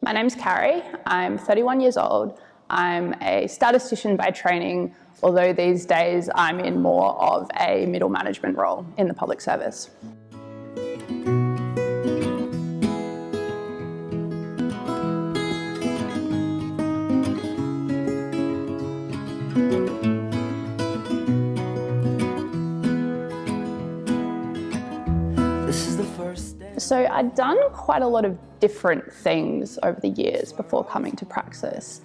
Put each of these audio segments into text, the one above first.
My name's Carrie. I'm 31 years old. I'm a statistician by training, although these days I'm in more of a middle management role in the public service. So I'd done quite a lot of different things over the years before coming to Praxis.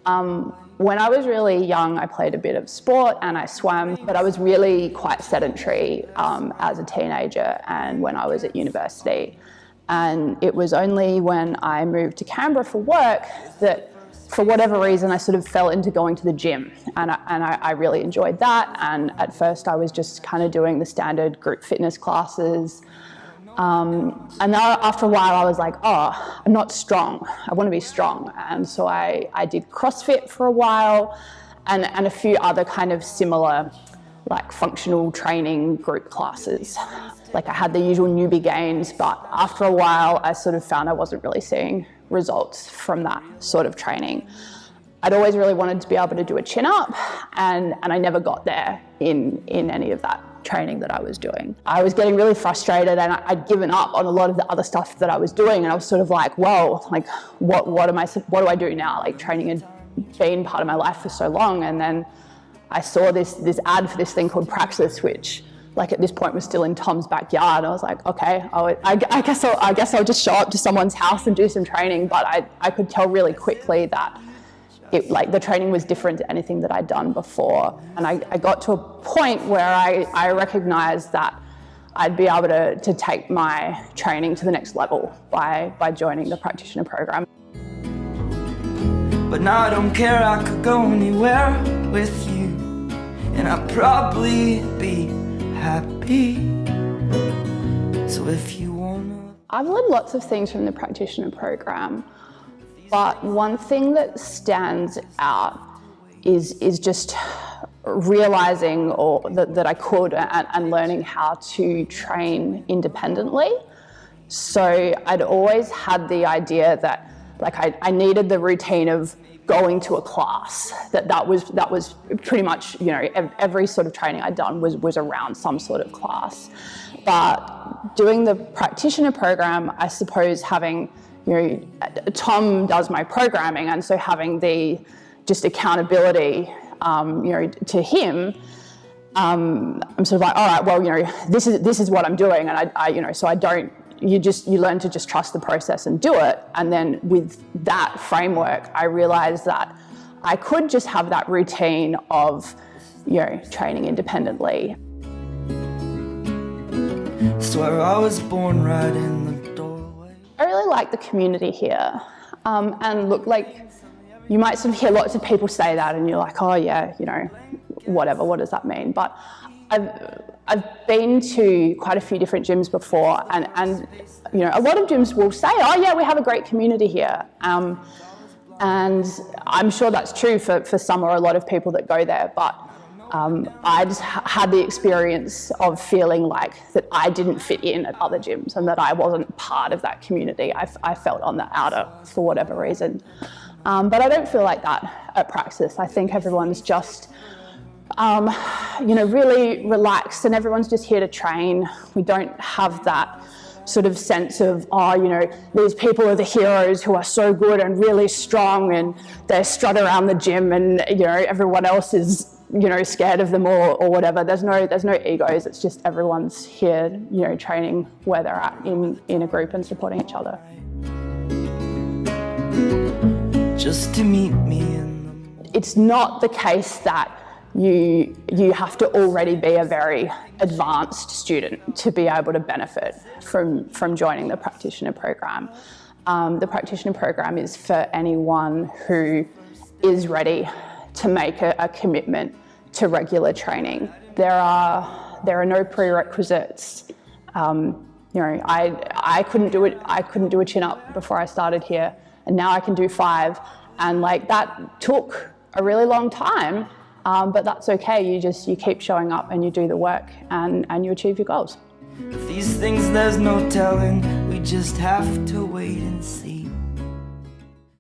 When I was really young, I played a bit of sport and I swam, but I was really quite sedentary as a teenager and when I was at university. And it was only when I moved to Canberra for work that, for whatever reason, I sort of fell into going to the gym, and I really enjoyed that. And at first I was just kind of doing the standard group fitness classes. And then after a while I was like, oh, I'm not strong, I want to be strong. And so I did CrossFit for a while and a few other kind of similar like functional training group classes. Like I had the usual newbie gains, but after a while I sort of found I wasn't really seeing results from that sort of training. I'd always really wanted to be able to do a chin up and I never got there in any of that training that I was doing. I was getting really frustrated and I'd given up on a lot of the other stuff that I was doing, and I was sort of like, whoa, like what do I do now? Like training had been part of my life for so long, and then I saw this ad for this thing called Praxis, which like at this point was still in Tom's backyard. I was like, okay, I guess I'll just show up to someone's house and do some training, but I could tell really quickly that the training was different to anything that I'd done before. And I got to a point where I recognized that I'd be able to take my training to the next level by joining the Practitioner program. But now I don't care, I could go anywhere with you, and I'd probably be happy. So if you wanna... I've learned lots of things from the Practitioner program. But one thing that stands out is just realizing that I could and learning how to train independently. So I'd always had the idea that like I needed the routine of going to a class, that was pretty much, you know, every sort of training I'd done was around some sort of class. But doing the Practitioner program, I suppose having, you know, Tom does my programming, and so having the just accountability, you know, to him, I'm sort of like, all right, well, you know, this is what I'm doing, and I you know, so I don't. You learn to just trust the process and do it, and then with that framework, I realized that I could just have that routine of, you know, training independently. Swear I was born right in the doorway. I really like the community here, and look, like you might sort of hear lots of people say that and you're like, oh yeah, you know, whatever, what does that mean? But I've been to quite a few different gyms before, and you know, a lot of gyms will say, oh yeah, we have a great community here, and I'm sure that's true for some or a lot of people that go there, but I just had the experience of feeling like that I didn't fit in at other gyms and that I wasn't part of that community. I felt on the outer for whatever reason. But I don't feel like that at Praxis. I think everyone's just, you know, really relaxed and everyone's just here to train. We don't have that sort of sense of, oh, you know, these people are the heroes who are so good and really strong and they strut around the gym and, you know, everyone else is, you know, scared of them or whatever. There's no egos. It's just everyone's here, you know, training where they're at in a group and supporting each other. Just to meet me in the... It's not the case that you have to already be a very advanced student to be able to benefit from joining the Practitioner program. The Practitioner program is for anyone who is ready to make a commitment to regular training. There are no prerequisites. You know, I couldn't do it. I couldn't do a chin up before I started here, and now I can do 5. And like that took a really long time, but that's okay. You keep showing up and you do the work, and you achieve your goals. These things there's no telling. We just have to wait and see.